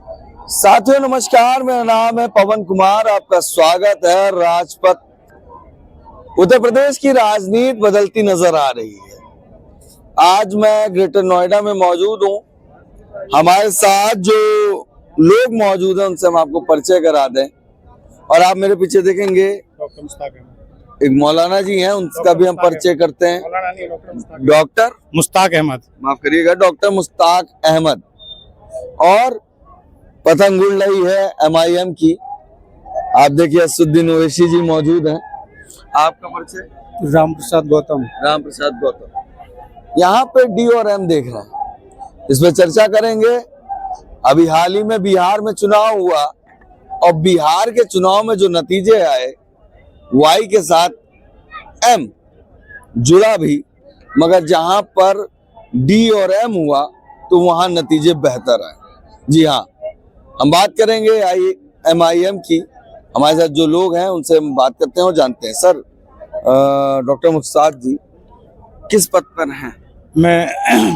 साथियों नमस्कार, मेरा नाम है पवन कुमार। आपका स्वागत है राजपथ। उत्तर प्रदेश की राजनीति बदलती नजर आ रही है। आज मैं ग्रेटर नोएडा में मौजूद हूँ। हमारे साथ जो लोग मौजूद हैं उनसे हम आपको परिचय करा दें। और आप मेरे पीछे देखेंगे डॉक्टर मुश्ताक अहमद, एक मौलाना जी हैं, उनका भी हम परिचय करते हैं। डॉक्टर मुश्ताक अहमद, माफ करिएगा, डॉक्टर मुश्ताक अहमद। और पतंग उड़ रही है MIM की। आप देखिए असदुद्दीन ओवैसी जी मौजूद हैं। आपका परिचय? राम प्रसाद गौतम। राम प्रसाद गौतम। यहाँ पे D और M देख रहे हैं, इस पे चर्चा करेंगे। अभी हाल ही में बिहार में चुनाव हुआ और बिहार के चुनाव में जो नतीजे आए, Y के साथ M जुड़ा भी, मगर जहां पर D और M हुआ तो वहां नतीजे बेहतर आए। जी हाँ, हम बात करेंगे MIM की। हमारे साथ जो लोग हैं उनसे हम बात करते हैं और जानते हैं। सर, डॉक्टर मुश्ताक जी किस पद पर हैं? मैं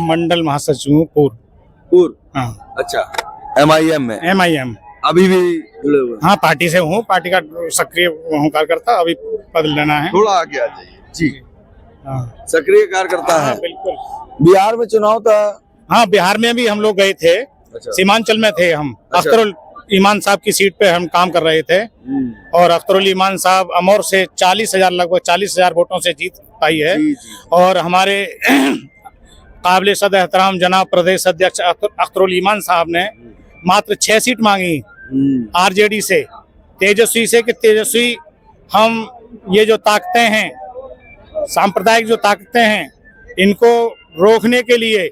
मंडल महासचिव हूँ पूर्व। हाँ, अच्छा, MIM में MIM। अभी भी जुड़े हुए? हाँ, पार्टी से हूँ, पार्टी का सक्रिय हूँ कार्यकर्ता। अभी पद लेना है। थोड़ा आगे आ जाइए जी। हाँ, सक्रिय कार्यकर्ता हाँ, है। बिल्कुल। बिहार में चुनाव था। हाँ, बिहार में भी हम लोग गए थे। अच्छा। सीमांचल में थे हम। अच्छा। अख्तरुल ईमान साहब की सीट पे हम काम कर रहे थे और अख्तरुल ईमान साहब अमौर से लगभग 40,000 वोटों से जीत पाई है। जी। और हमारे काबिल सद एहतराम जनाब प्रदेश अध्यक्ष अख्तरुल ईमान साहब ने मात्र 6 सीट मांगी RJD से, तेजस्वी से, कि तेजस्वी हम ये जो ताकतें हैं, सांप्रदायिक जो ताकतें हैं, इनको रोकने के लिए,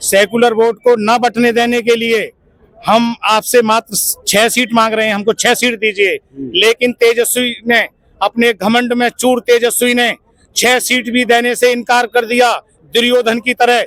सेकुलर वोट को न बटने देने के लिए हम आपसे मात्र 6 सीट मांग रहे हैं, हमको 6 सीट दीजिए। लेकिन तेजस्वी ने अपने घमंड में चूर, तेजस्वी ने 6 सीट भी देने से इनकार कर दिया। दुर्योधन की तरह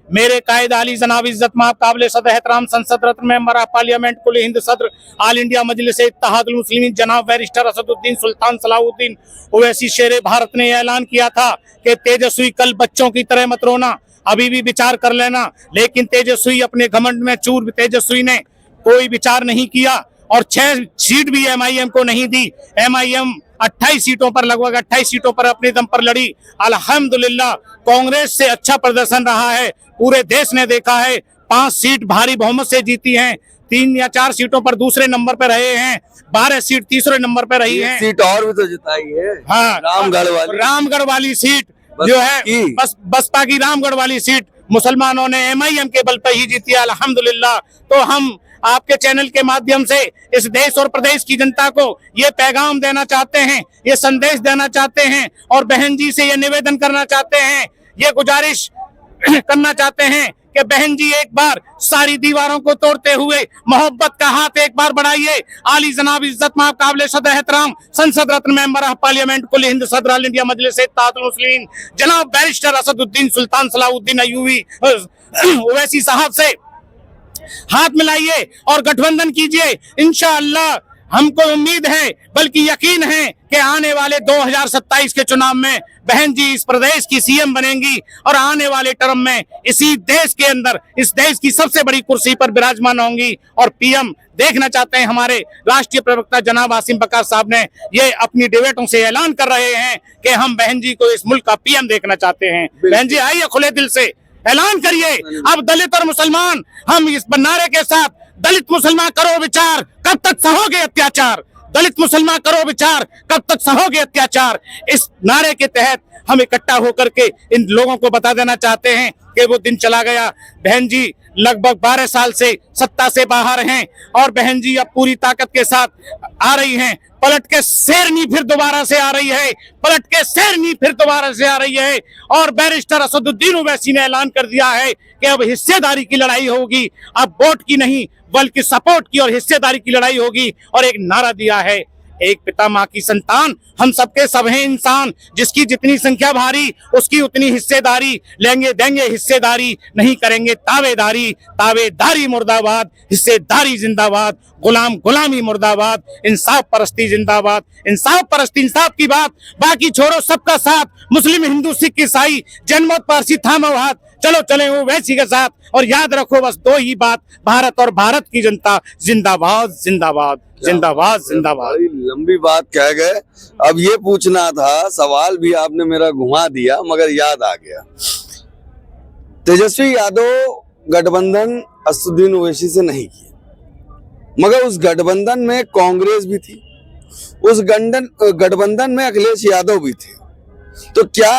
मेरे कायद आली जनाब इज्जत माब काबिल सद एहतराम संसद रत्न मेंबर ऑफ पार्लियामेंट कुल हिंद सदर ऑल इंडिया मजलिस इत्तेहादुल मुस्लिमीन जनाब बैरिस्टर असदुद्दीन सुल्तान सलाहुद्दीन ओवैसी शेरे भारत ने ऐलान किया था कि तेजस्वी कल बच्चों की तरह मत रोना, अभी भी विचार कर लेना। लेकिन तेजस्वी अपने घमंड में चूर, तेजस्वी ने कोई विचार नहीं किया और 6 सीट भी MIM को नहीं दी। MIM 28 सीटों पर, लगभग 28 सीटों पर अपने दम पर लड़ी। अल्हम्दुलिल्लाह कांग्रेस से अच्छा प्रदर्शन रहा है। पूरे देश ने देखा है, 5 सीट भारी बहुमत से जीती हैं, 3 या 4 सीटों पर दूसरे नंबर पर रहे हैं, 12 सीट तीसरे नंबर पर रही हैं। सीट और भी तो जिताई है। हाँ, रामगढ़ वाली सीट जो है, बसपा की रामगढ़ वाली सीट मुसलमानों ने MIM के बल पर ही जीती है, अल्हम्दुलिल्लाह। तो हम आपके चैनल के माध्यम से इस देश और प्रदेश की जनता को ये पैगाम देना चाहते हैं, ये संदेश देना चाहते हैं और बहन जी से ये निवेदन करना चाहते हैं, ये गुजारिश करना चाहते हैं कि बहन जी एक बार सारी दीवारों को तोड़ते हुए मोहब्बत का हाथ एक बार बढ़ाइए। आली जनाब इज्जत माब काबिल सद एहतराम संसद रत्न मेंबर ऑफ पार्लियामेंट कुल हिंद सदर ऑल इंडिया मजलिस इत्तेहादुल मुस्लिमीन जनाब बैरिस्टर असदुद्दीन सुल्तान सलाहुद्दीन अय्यूबी ओवैसी साहब से हाथ मिलाइए और गठबंधन कीजिए। इंशाअल्लाह हमको उम्मीद है, बल्कि यकीन है कि आने वाले 2027 के चुनाव में बहन जी इस प्रदेश की CM बनेंगी और आने वाले टर्म में इसी देश के अंदर, इस देश की सबसे बड़ी कुर्सी पर विराजमान होंगी और PM देखना चाहते हैं। हमारे राष्ट्रीय प्रवक्ता जनाब आसिम बकार साहब ने ये अपनी डिबेटों से ऐलान कर रहे हैं कि हम बहन जी को इस मुल्क का PM देखना चाहते हैं। बहन जी आइए, खुले दिल से ऐलान करिए। अब दलित और मुसलमान हम इस नारे के साथ, दलित मुसलमान करो विचार, कब तक सहोगे अत्याचार, दलित मुसलमान करो विचार, कब तक सहोगे अत्याचार, इस नारे के तहत हम इकट्ठा होकर के इन लोगों को बता देना चाहते हैं कि वो दिन चला गया। बहन जी लगभग 12 साल से सत्ता से बाहर हैं और बहन जी अब पूरी ताकत के साथ आ रही हैं। पलट के शेरनी फिर दोबारा से आ रही है, पलट के शेरनी फिर दोबारा से आ रही है। और बैरिस्टर असदुद्दीन ओवैसी ने ऐलान कर दिया है कि अब हिस्सेदारी की लड़ाई होगी, अब वोट की नहीं बल्कि सपोर्ट की और हिस्सेदारी की लड़ाई होगी। और एक नारा दिया है, एक पिता माँ की संतान, हम सबके सब हैं इंसान, जिसकी जितनी संख्या भारी उसकी उतनी हिस्सेदारी, लेंगे देंगे हिस्सेदारी, नहीं करेंगे तावेदारी, तावेदारी मुर्दाबाद, हिस्सेदारी जिंदाबाद, गुलाम गुलामी मुर्दाबाद, इंसाफ परस्ती जिंदाबाद, इंसाफ परस्ती इंसाफ की बात, बाकी छोड़ो सबका साथ, मुस्लिम हिंदू सिख ईसाई, जनमत पारसी थामो हाथ, चलो चले ओवैसी के साथ। और याद रखो बस दो ही बात, भारत और भारत की जनता जिंदाबाद जिंदाबाद जिंदाबाद जिंदाबाद। बड़ी लंबी बात कह गए। अब ये पूछना था, सवाल भी आपने मेरा घुमा दिया मगर याद आ गया। तेजस्वी यादव गठबंधन असदुद्दीन ओवैसी से नहीं किया, मगर उस गठबंधन में कांग्रेस भी थी, उस गठबंधन में अखिलेश यादव भी थे। तो क्या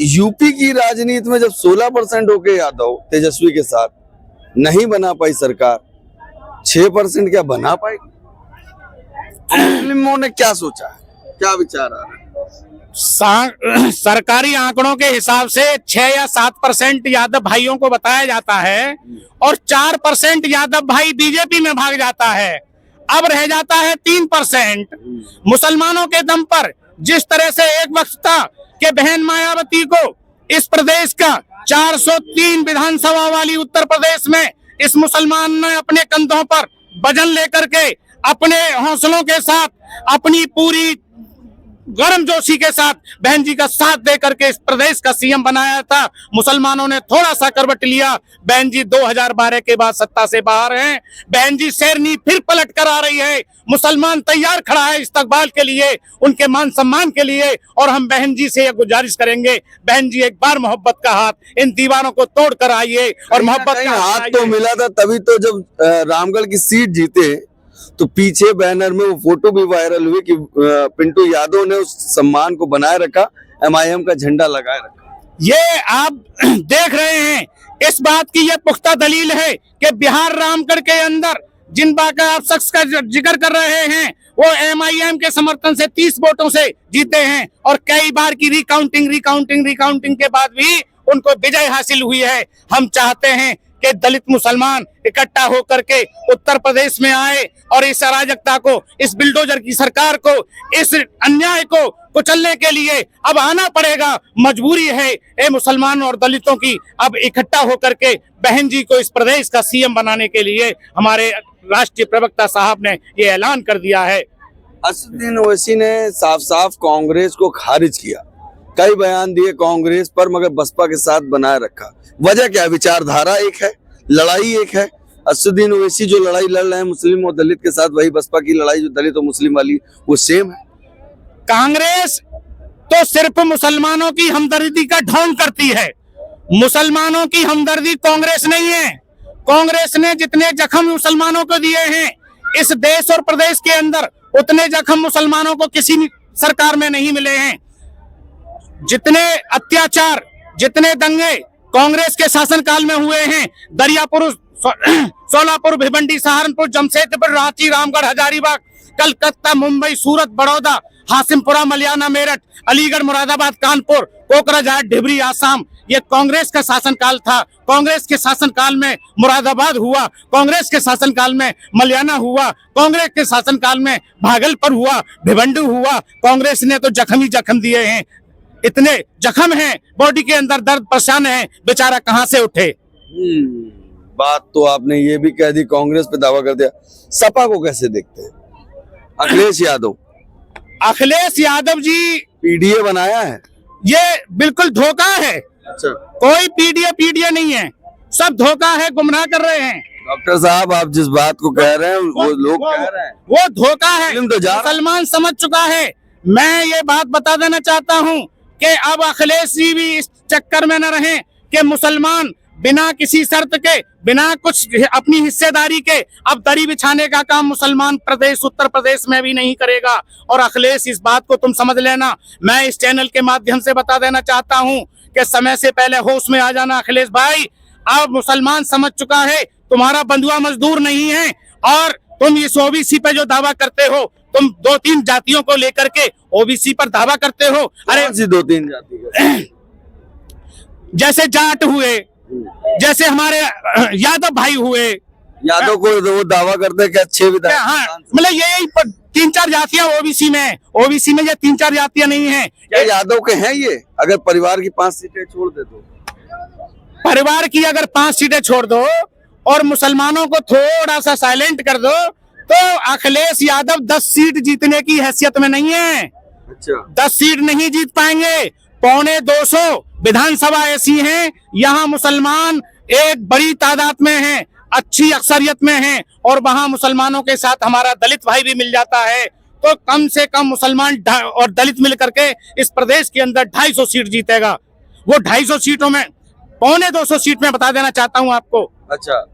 यूपी की राजनीति में जब 16% होके यादव तेजस्वी के साथ नहीं बना पाई सरकार, 6% क्या बना पाएगी? मुस्लिमों ने क्या सोचा है, क्या विचार आ रहा है? सरकारी आंकड़ों के हिसाब से 6 या 7% यादव भाइयों को बताया जाता है और 4% यादव भाई बीजेपी में भाग जाता है। अब रह जाता है 3%। मुसलमानों के दम पर जिस तरह से एक वक्त था कि बहन मायावती को इस प्रदेश का 403 विधानसभा वाली उत्तर प्रदेश में इस मुसलमान ने अपने कंधों पर वजन लेकर के अपने हौसलों के साथ, अपनी पूरी गर्मजोशी के साथ बहन जी का साथ दे करके इस प्रदेश का सीएम बनाया था। मुसलमानों ने थोड़ा सा करवट लिया। बहन जी 2012 के बाद सत्ता से बाहर हैं। बहन जी शेरनी फिर पलट कर आ रही है। मुसलमान तैयार खड़ा है इस्तकबाल के लिए, उनके मान सम्मान के लिए। और हम बहन जी से यह गुजारिश करेंगे, बहन जी एक बार मोहब्बत का हाथ इन दीवारों को तोड़ कर आइए और मोहब्बत का हाथ तो मिला था तभी तो जब रामगढ़ की सीट जीते तो पीछे बैनर में वो फोटो भी वायरल हुई कि पिंटू यादव ने उस सम्मान को बनाए रखा, MIM का झंडा लगाए रखा। ये आप देख रहे हैं, इस बात की ये पुख्ता दलील है कि बिहार रामगढ़ के अंदर जिन बात आप शख्स का जिक्र कर रहे हैं वो MIM के समर्थन से 30 वोटों से जीते हैं और कई बार की रिकाउंटिंग के बाद भी उनको विजय हासिल हुई है। हम चाहते हैं कि दलित मुसलमान इकट्ठा होकर के उत्तर प्रदेश में आए और इस अराजकता को, इस बिल्डोजर की सरकार को, इस अन्याय को कुचलने के लिए अब आना पड़ेगा। मजबूरी है ए मुसलमान और दलितों की अब इकट्ठा होकर के बहन जी को इस प्रदेश का सीएम बनाने के लिए हमारे राष्ट्रीय प्रवक्ता साहब ने ये ऐलान कर दिया है। असदुद्दीन ओवैसी ने साफ साफ कांग्रेस को खारिज किया, कई बयान दिए कांग्रेस पर, मगर बसपा के साथ बनाए रखा। वजह क्या? विचारधारा एक है, लड़ाई एक है। असदुद्दीन ओवैसी जो लड़ाई लड़ रहे हैं मुस्लिम और दलित के साथ, वही बसपा की लड़ाई जो दलित और मुस्लिम वाली वो सेम है। कांग्रेस तो सिर्फ मुसलमानों की हमदर्दी का ढोंग करती है, मुसलमानों की हमदर्दी कांग्रेस नहीं है। कांग्रेस ने जितने जख्म मुसलमानों को दिए हैं इस देश और प्रदेश के अंदर, उतने जख्म मुसलमानों को किसी सरकार में नहीं मिले हैं। जितने अत्याचार, जितने दंगे कांग्रेस के शासनकाल में हुए हैं, दरियापुर, सोलापुर, भिवंडी, सहारनपुर, जमशेदपुर, रांची, रामगढ़, हजारीबाग, कलकत्ता, मुंबई, सूरत, बड़ौदा, हासिमपुरा, मलियाना, मेरठ, अलीगढ़, मुरादाबाद, कानपुर, कोकराझार, ढिबरी, आसाम, ये कांग्रेस का शासनकाल था। कांग्रेस के शासनकाल में मुरादाबाद हुआ, कांग्रेस के शासनकाल में मलियाना हुआ, कांग्रेस के शासनकाल में भागलपुर हुआ, भिवंडी हुआ। कांग्रेस ने तो जख्म ही जख्म दिए हैं। इतने जख्म हैं, बॉडी के अंदर दर्द परेशान है, बेचारा कहां से उठे। बात तो आपने ये भी कह दी, कांग्रेस पे दावा कर दिया। सपा को कैसे देखते हैं? अखिलेश यादव जी पीडीए बनाया है, ये बिल्कुल धोखा है। अच्छा, कोई पीडीए नहीं है, सब धोखा है, गुमराह कर रहे हैं। डॉक्टर साहब आप जिस बात को कह रहे हैं वो लोग कह रहे हैं वो धोखा है, तो मुसलमान समझ चुका है। मैं ये बात बता देना चाहता हूँ कि अब अखिलेश जी भी इस चक्कर में न रहें कि मुसलमान बिना किसी शर्त के, बिना कुछ अपनी हिस्सेदारी के अब दरी बिछाने का काम मुसलमान प्रदेश, उत्तर प्रदेश में भी नहीं करेगा। और अखिलेश इस बात को तुम समझ लेना। मैं इस चैनल के माध्यम से बता देना चाहता हूँ कि समय से पहले होश में आ जाना अखिलेश भाई। अब मुसलमान समझ चुका है तुम्हारा बंधुआ मजदूर नहीं है और तुम इस ओबीसी पे जो दावा करते हो, तुम 2-3 जातियों को लेकर के ओबीसी पर दावा करते हो। अरे 2-3 जाति जैसे जाट हुए, जैसे हमारे यादव भाई हुए, यादव को वो दावा करते हैं कि अच्छे विधायक। हाँ, मतलब यही 3-4 जातियां ओबीसी में, ओबीसी में ये 3-4 जातियां नहीं है। क्या यादव के हैं ये? अगर परिवार की 5 सीटें छोड़ दे तो, परिवार की अगर 5 सीटें छोड़ दो और मुसलमानों को थोड़ा सा साइलेंट कर दो तो अखिलेश यादव 10 सीट जीतने की हैसियत में नहीं है। अच्छा, 10 सीट नहीं जीत पाएंगे। 225 विधानसभा ऐसी है, यहाँ मुसलमान एक बड़ी तादाद में हैं, अच्छी अक्सरियत में हैं, और वहां मुसलमानों के साथ हमारा दलित भाई भी मिल जाता है, तो कम से कम मुसलमान और दलित मिल करके इस प्रदेश के अंदर 250 सीट जीतेगा। वो 250 सीटों में 250 सीट में बता देना चाहता हूं आपको। अच्छा,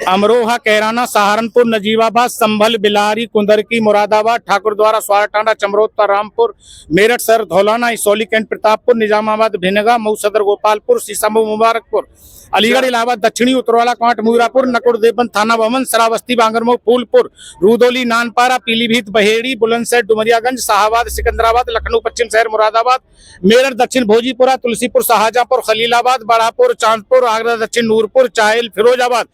अमरोहा, कैराना, सहारनपुर, नजीबाबाद, संभल, बिलारी, कुंदरकी, मुरादाबाद, ठाकुरद्वारा, स्वारटांडा, चमरोत्ता, रामपुर, मेरठ सर, धौलाना, इसौली कैंट, प्रतापपुर, निजामाबाद, भिनगा, मऊ सदर, गोपालपुर, सीसामऊ, मुबारकपुर, अलीगढ़, इलाहाबाद, दक्षिणी, उत्तरवाला, कांट, मीरापुर, नकुड़, देवबंद, थाना भवन, श्रावस्ती, बांगरमऊ, फूलपुर, रूदोली, नानपारा, पीलीभीत, बहेड़ी, बुलंदशहर, डुमरियागंज, शाहाबाद, सिकंदराबाद, लखनऊ पश्चिम शहर, मुरादाबाद, मेरठ दक्षिण, भोजीपुरा, तुलसीपुर, शाहजहांपुर, खलीलाबाद, बड़ापुर, चांदपुर, आगरा दक्षिण, नूरपुर, चाहेल, फिरोजाबाद,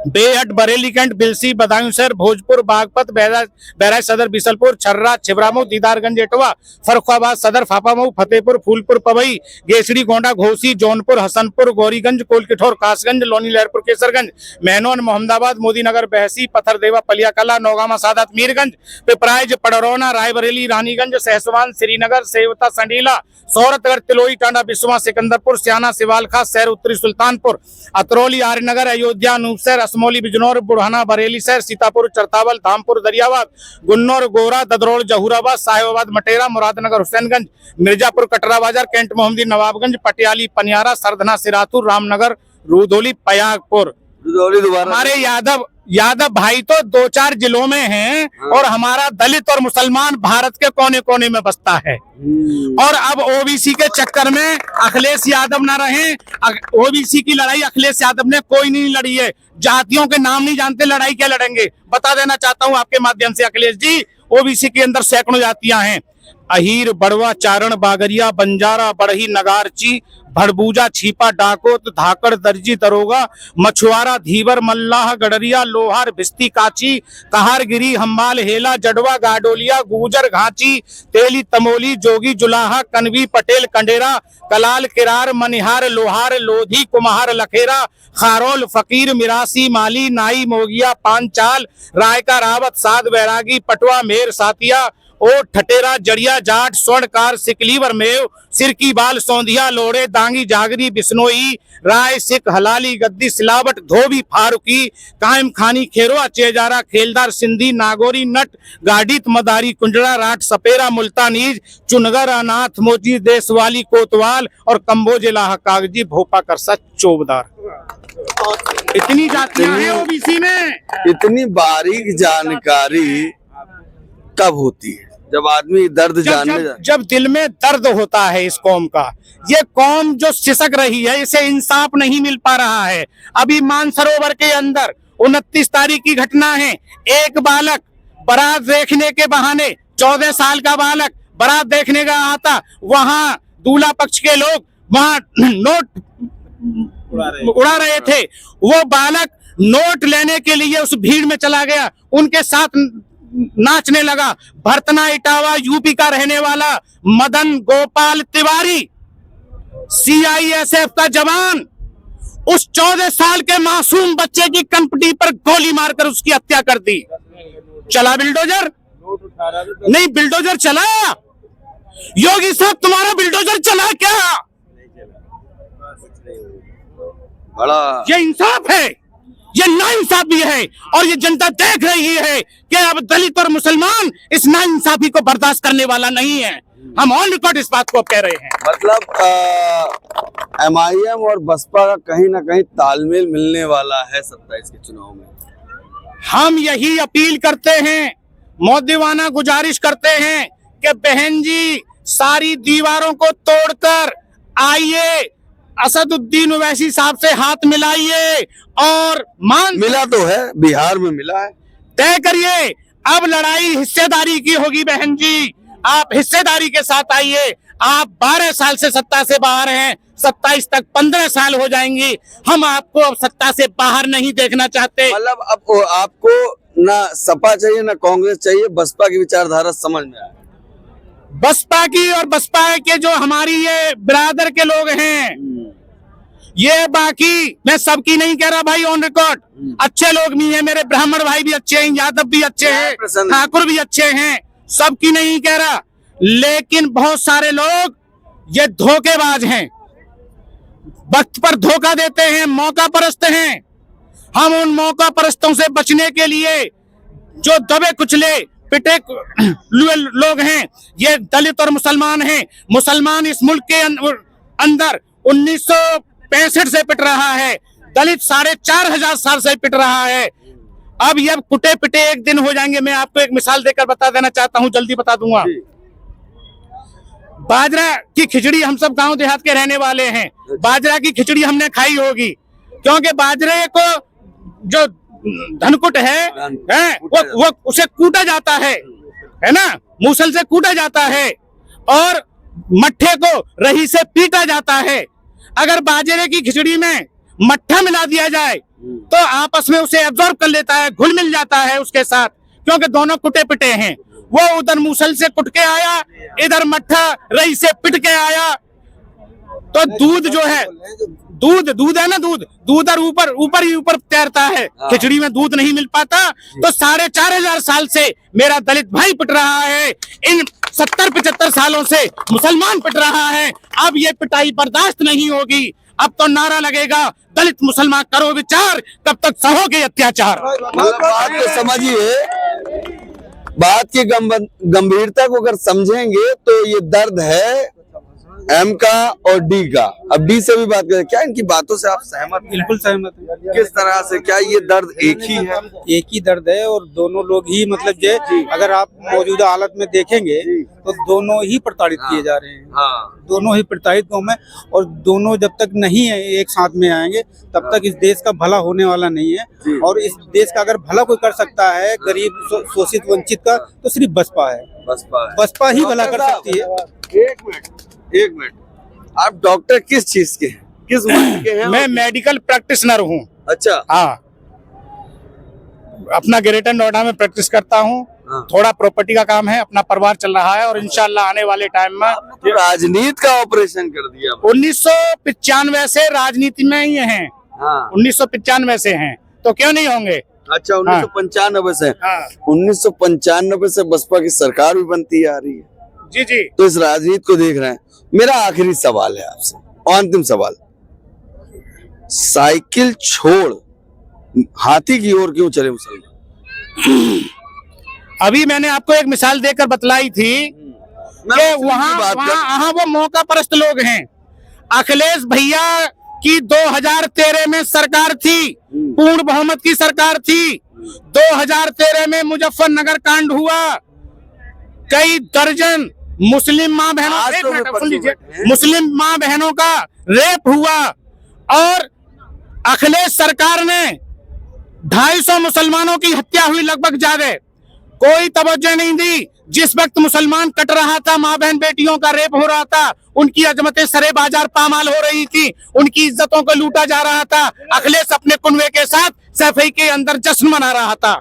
बेहट, बरेली कैंट, बिलसी, बदायूं शहर, भोजपुर, बागपत, बहराइच सदर, बिसलपुर, छर्रा, छिबरामऊ, दीदारगंज, एटवा, फर्रुखाबाद सदर, फाफामऊ, फतेहपुर, फूलपुर, पवई, गेसड़ी, गोंडा, घोसी, जौनपुर, हसनपुर, गौरीगंज, कोलकिठौर, कासगंज, लोनी, लहरपुर, केसरगंज, महनौन, मोहम्मदाबाद, मोदीनगर, बहसी, पथरदेवा, पलियाकला, नौगामा, सादात, मीरगंज, पिपराइच, पड़रौना, रायबरेली, रानीगंज, सहसवान, श्रीनगर, सेवता, संडीला, सौरतगढ़, तिलोई, टांडा, बिस्वा, सिकंदरपुर, सियाना, सिवालखा शहर, उत्तरी सुल्तानपुर, अतरौली, आर्यनगर, अयोध्या, अनूपसर, असमौली, बिजनौर, बुढ़ाना, बरेली शहर, सीतापुर, चरतावल, धामपुर, दरियाबाद, गुन्नौर, गोरा, ददरौल, जहूराबाद, साहिबाबाद, मटेरा, मुरादनगर, हुसैनगंज, मिर्जापुर, कटरा बाजार, कैंट, मोहम्मदी, नवाबगंज, पटियाली, पनियारा, सरधना, सिराथुर, रामनगर, रूदोली, पयागपुर। हमारे यादव भाई तो 2-4 जिलों में हैं, और हमारा दलित और मुसलमान भारत के कोने कोने में बसता है। और अब ओबीसी के चक्कर में अखिलेश यादव ना रहे। ओबीसी की लड़ाई अखिलेश यादव ने कोई नहीं लड़ी है। जातियों के नाम नहीं जानते, लड़ाई क्या लड़ेंगे? बता देना चाहता हूं आपके माध्यम से अखिलेश जी, ओबीसी के अंदर सैकड़ों जातियां हैं। अहीर, बड़वा, चारण, बागरिया, बंजारा, बड़ही, नगारची, भड़बूजा, छीपा, डाकोत, धाकड़, दर्जी, दरोगा, मछुआरा, धीवर, मल्लाह, गडरिया, लोहार, भिस्ती, काची, कहारगिरी, हम्बाल, हेला, जडवा, गाडोलिया, गुजर, घाची, तेली, तमोली, जोगी, जुलाहा, कनवी, पटेल, कंडेरा, कलाल, किरार, मनिहार, लोहार, लोधी, कुम्हार, लखेरा, खारोल, फकीर, मिरासी, माली, नाई, मोगिया, पांचाल, रायका, रावत, साध, बैरागी, पटवा, मेर, सातिया, ओ ठटेरा, जड़िया, जाट, स्वर्णकार, सिकलीवर, मेव, सिरकी, बाल, सौंधिया, लोड़े, दांगी, जागरी, बिश्नोई, राय, सिख, हलाली, गद्दी, सिलावट, धोबी, फारूकी, कायम खानी, खेरवा, चेजारा, खेलदार, सिंधी, नागौरी, नट, गाडित, मदारी, कुंजड़ा, राठ, सपेरा, मुल्तानीज, चुनगर, अनाथ, मोची, देशवाली, कोतवाल, और कंबोज, लाह, कागजी, भोपा, करसा, चौबदार। इतनी जातियां हैं ओबीसी में। इतनी बारीक जानकारी कब होती है? जब आदमी दर्द जानने जब दिल में दर्द होता है इस कौम का। ये कौम जो सिसक रही है, इसे इंसाफ नहीं मिल पा रहा है। अभी मानसरोवर के अंदर 29 तारीख की घटना है। एक बालक बारात देखने के बहाने, 14 साल का बालक बारात देखने का आता, वहां दूल्हा पक्ष के लोग वहां नोट उड़ा रहे थे। वो बालक नोट लेने के लिए उस भीड़ में चला गया, उनके साथ नाचने लगा। भरतना इटावा यूपी का रहने वाला मदन गोपाल तिवारी, सीआईएसएफ का जवान, उस 14 साल के मासूम बच्चे की कंपनी पर गोली मारकर उसकी हत्या कर दी। चला बिल्डोजर? नहीं, बिल्डोजर चलाया? योगी साहब तुम्हारा बिल्डोजर चला क्या? बड़ा ये इंसाफ है, ये नाइंसाफी है। और ये जनता देख रही है कि अब दलित और मुसलमान इस नाइंसाफी को बर्दाश्त करने वाला नहीं है। हम ऑन रिकॉर्ड इस बात को कह रहे हैं। मतलब एमआईएम और बसपा का कहीं ना कहीं तालमेल मिलने वाला है 27 के चुनाव में। हम यही अपील करते हैं, मौदीवाना गुजारिश करते हैं कि बहन जी, सारी दीवारों को तोड़कर आइए, असदुद्दीन ओवैसी साहब से हाथ मिलाइए और मिला तो है, बिहार में मिला है, तय करिए। अब लड़ाई हिस्सेदारी की होगी बहन जी, आप हिस्सेदारी के साथ आइए। आप 12 साल से सत्ता से बाहर हैं, 27 तक 15 साल हो जाएंगे। हम आपको अब सत्ता से बाहर नहीं देखना चाहते। मतलब अब आपको ना सपा चाहिए ना कांग्रेस चाहिए, बसपा की विचारधारा समझ में आए। बसपा की और बसपा के जो हमारी ये बिरादर के लोग हैं, ये बाकी मैं सबकी नहीं कह रहा भाई, ऑन रिकॉर्ड, अच्छे लोग भी हैं, मेरे ब्राह्मण भाई भी अच्छे हैं, यादव भी अच्छे हैं, ठाकुर भी अच्छे हैं, सबकी नहीं कह रहा। लेकिन बहुत सारे लोग ये धोखेबाज हैं, वक्त पर धोखा देते हैं, मौका परस्त हैं। हम उन मौका परस्तों से बचने के लिए जो दबे कुचले पिटे लोग हैं, ये दलित और मुसलमान हैं। मुसलमान इस मुल्क के अंदर 1965 से पिट रहा है, दलित 4500 साल से पिट रहा है। अब ये कुटे पिटे एक दिन हो जाएंगे। मैं आपको एक मिसाल देकर बता देना चाहता हूं, जल्दी बता दूंगा। बाजरा की खिचड़ी, हम सब गांव देहात के रहने वाले हैं, बाजरा की खिचड़ी हमने खाई होगी, क्योंकि बाजरे को जो धनकुट है वो उसे कूटा जाता है ना, मूसल से कूटा जाता है, और मट्ठे को रही से पीटा जाता है। अगर बाजरे की खिचड़ी में मट्ठा मिला दिया जाए तो आपस में उसे एब्जॉर्ब कर लेता है, घुल मिल जाता है उसके साथ, क्योंकि दोनों कुटे पिटे हैं। वो उधर मूसल से कुट के आया, इधर मट्ठा रही से पिट के आया। तो दूध जो है, दूध है ना, दूध और ऊपर ही ऊपर तैरता है, खिचड़ी में दूध नहीं मिल पाता। तो 4500 साल से मेरा दलित भाई पिट रहा है, इन 70-75 सालों से मुसलमान पिट रहा है। अब ये पिटाई बर्दाश्त नहीं होगी। अब तो नारा लगेगा, दलित मुसलमान करो विचार, कब तक सहोगे अत्याचार। बात को समझिए, बात की गंभीरता को अगर समझेंगे तो ये दर्द है एम का और डी का। अब डी से भी बात करें, क्या इनकी बातों से आप सहमत? बिल्कुल सहमत है। किस तरह से? क्या ये दर्द एक ही है? एक ही दर्द है, और दोनों लोग ही मतलब जे अगर आप मौजूदा हालत में देखेंगे तो दोनों ही प्रताड़ित किए जा रहे हैं। दोनों ही प्रताड़ित कौम है, और दोनों जब तक नहीं एक साथ में आएंगे तब तक इस देश का भला होने वाला नहीं है। और इस देश का अगर भला कोई कर सकता है, गरीब शोषित वंचित का, तो सिर्फ बसपा है। बसपा ही भला कर सकती है। एक मिनट, आप डॉक्टर किस चीज के हैं, किस उम्र के हैं? मैं मेडिकल प्रैक्टिशनर हूँ। अच्छा। हाँ, अपना ग्रेटर नोएडा में प्रैक्टिस करता हूँ। थोड़ा प्रॉपर्टी का काम है, अपना परिवार चल रहा है, और इंशाल्लाह आने वाले टाइम में तो राजनीति का ऑपरेशन कर दिया। 1995 से राजनीति में ही हैं। 1995 से हैं, तो क्यों नहीं होंगे? अच्छा, 1995 से। 1995 से बसपा की सरकार भी बनती आ रही है। जी जी। तो इस राजनीति को देख रहे हैं। मेरा आखिरी सवाल है आपसे, अंतिम सवाल, साइकिल छोड़ हाथी की ओर क्यों चले मुसलमान? अभी मैंने आपको एक मिसाल देकर बतलाई थी कि वहाँ वो मौका परस्त लोग हैं। अखिलेश भैया की 2013 में सरकार थी, पूर्ण बहुमत की सरकार थी। 2013 में मुजफ्फरनगर कांड हुआ, कई दर्जन मुस्लिम माँ बहनों, मुस्लिम माँ बहनों का रेप हुआ, और अखिलेश सरकार ने 250 मुसलमानों की हत्या हुई, लगभग ज्यादा। कोई तवज्जो नहीं दी। जिस वक्त मुसलमान कट रहा था, माँ बहन बेटियों का रेप हो रहा था, उनकी अजमतें सरे बाजार पामाल हो रही थी, उनकी इज्जतों को लूटा जा रहा था, अखिलेश अपने कुनवे के साथ सफाई के अंदर जश्न मना रहा था।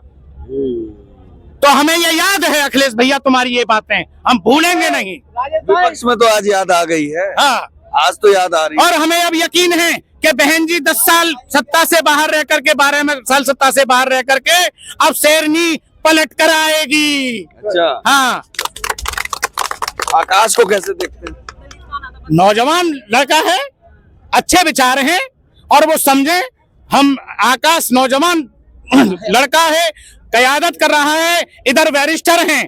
तो हमें ये याद है अखिलेश भैया, तुम्हारी ये बातें हम भूलेंगे नहीं। विपक्ष में तो आज याद आ गई है। हाँ, आज तो याद आ रही है। और हमें अब यकीन है कि बहन जी 10 साल सत्ता से बाहर रह करके, 12 साल सत्ता से बाहर रह करके अब शेरनी पलट कर आएगी। अच्छा। हाँ। आकाश को कैसे देखते हैं? नौजवान लड़का है, अच्छे विचार हैं, और वो समझे हम आकाश नौजवान लड़का है, कयादत कर रहा है। इधर बैरिस्टर हैं,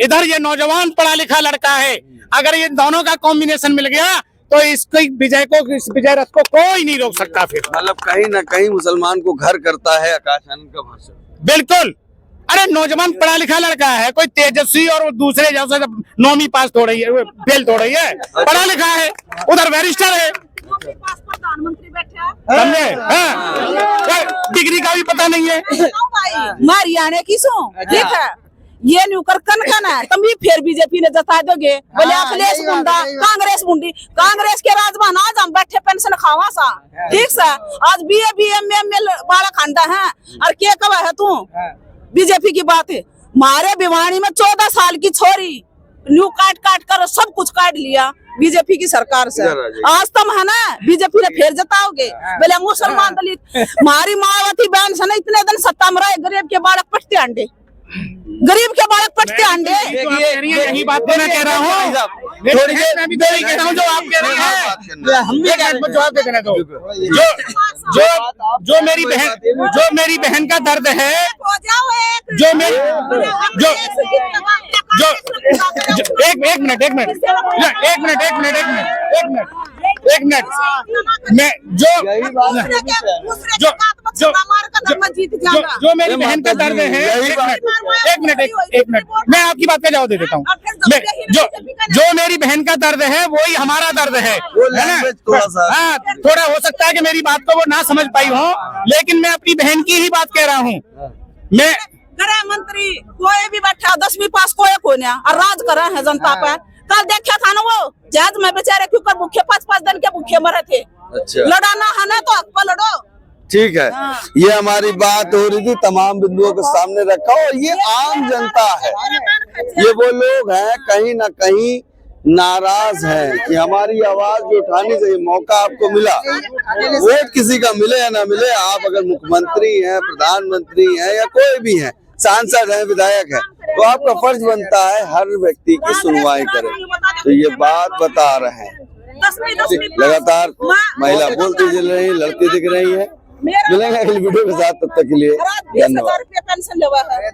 इधर ये नौजवान पढ़ा लिखा लड़का है। अगर ये दोनों का कॉम्बिनेशन मिल गया तो इसकी विजय को, इस विजय रथ को कोई नहीं रोक सकता। फिर मतलब कहीं ना कहीं मुसलमान को घर करता है आकाश आनंद का भाषण। बिल्कुल। अरे नौजवान पढ़ा लिखा लड़का है, कोई तेजस्वी और दूसरे जैसे 9वीं पास थोड़ा ही है, फेल थोड़ा ही है, पढ़ा लिखा है, उधर बैरिस्टर है, प्रधानमंत्री बैठे समझे? डिग्री का भी पता नहीं है। हरियाणा की सो ठीक है, ये न्यूकर कन है, तुम भी फिर बीजेपी ने जता दोगे, बोले अखिलेश मुंडा, कांग्रेस मुंडी, कांग्रेस के राजमान आज हम बैठे पेंशन खावा सा, ठीक सा। आज BA BM बाला खंडा है, और क्या कब है तू बीजेपी की बात है। मारे भिवानी में 14 साल की छोरी न्यू काट कर सब कुछ काट लिया बीजेपी की सरकार से। आज तुम है ना बीजेपी ने फिर जताओगे, बोले मुसलमान दलित। मारी मायावती बहन से ना इतने दिन सत्ता में रहे, गरीब के बालक पटते अंडे। गरीब के बालक पटते अंडे। यही बात तो मैं कह रहा हूँ, थोड़ी देर मैं भी तो यही कह रहा हूँ जो आप कह रहे हैं। हम भी जवाब दे देना। जो मेरी बहन का दर्द है, जो मेरी एक मिनट मैं जो मेरी बहन का दर्द है, एक मिनट मैं आपकी बात का जवाब दे देता हूँ। जो मेरी बहन का दर्द है वही हमारा दर्द है ना। हाँ, थोड़ा हो सकता है कि मेरी बात को वो ना समझ पाई हो, लेकिन मैं अपनी बहन की ही बात कह रहा हूँ। मैं गृह मंत्री कोई भी बैठा 10वीं पास कोई नहीं और राज कर रहे हैं जनता पर। कल देखा था ना वो जहाज में बेचारे क्यों भूखे 5-5 दिन के भूखे मरे थे। अच्छा, लड़ाना है ना तो हक पर लड़ो। ठीक है, ये हमारी बात हो रही थी, तमाम बिंदुओं के सामने रखा। और ये आम जनता है, ये वो लोग हैं कहीं ना कहीं नाराज हैं कि हमारी आवाज जो उठानी चाहिए, मौका आपको मिला, वोट किसी का मिले या ना मिले, आप अगर मुख्यमंत्री हैं, प्रधानमंत्री हैं या कोई भी हैं, सांसद हैं, विधायक हैं, तो आपका फर्ज बनता है हर व्यक्ति की सुनवाई करें। तो ये बात बता रहे हैं। लगातार महिला बोलती चल रही, लड़ती दिख रही है। मिलेंगे अगली वीडियो के साथ, तब तक के लिए धन्यवाद। पेंशन लेवा है।